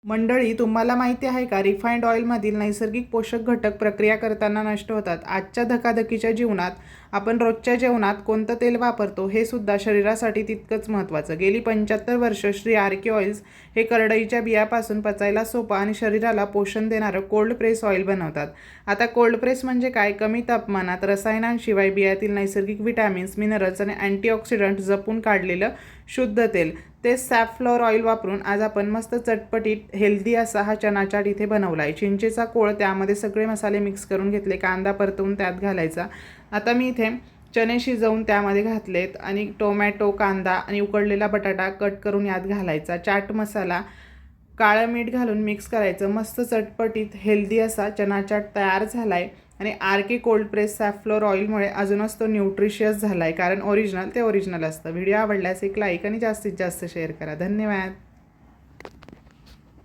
मंडळी, तुम्हाला माहिती आहे का, रिफाइंड ऑइलमधील नैसर्गिक पोषक घटक प्रक्रिया करताना नष्ट होतात. आजच्या धकाधकीच्या जीवनात आपण रोजच्या जेवणात कोणतं तेल वापरतो हे सुद्धा शरीरासाठी तितकंच महत्त्वाचं. गेली 75 वर्ष श्री आर के ऑइल्स हे करडईच्या बियापासून पचायला सोपं आणि शरीराला पोषण देणारं कोल्ड प्रेस ऑइल बनवतात. आता कोल्ड प्रेस म्हणजे काय? कमी तापमानात रसायनांशिवाय बियातील नैसर्गिक विटॅमिन्स, मिनरल्स आणि अँटीऑक्सिडंट जपून काढलेलं शुद्ध तेल. ते सॅफ्लॉवर ऑइल वापरून आज आपण मस्त चटपटीत हेल्दी असा हा चना चाट इथे बनवला आहे. चिंचेचा कोळ, त्यामध्ये सगळे मसाले मिक्स करून घेतले, कांदा परतवून त्यात घालायचा. आता मी इथे चणे शिजवून त्यामध्ये घातलेत आणि टोमॅटो, कांदा आणि उकडलेला बटाटा कट करून यात घालायचा. चाट मसाला, काळं मीठ घालून मिक्स करायचं. मस्त चटपटीत हेल्दी असा चना चाट तयार झाला आहे. आणि आर के कोल्ड प्रेस सॅफ्लॉवर ऑइलमुळे अजूनच तो न्यूट्रिशियस झाला आहे, कारण ओरिजिनल ते ओरिजिनल असतं. व्हिडिओ आवडल्यास एक लाईक आणि जास्तीत जास्त शेअर करा. धन्यवाद.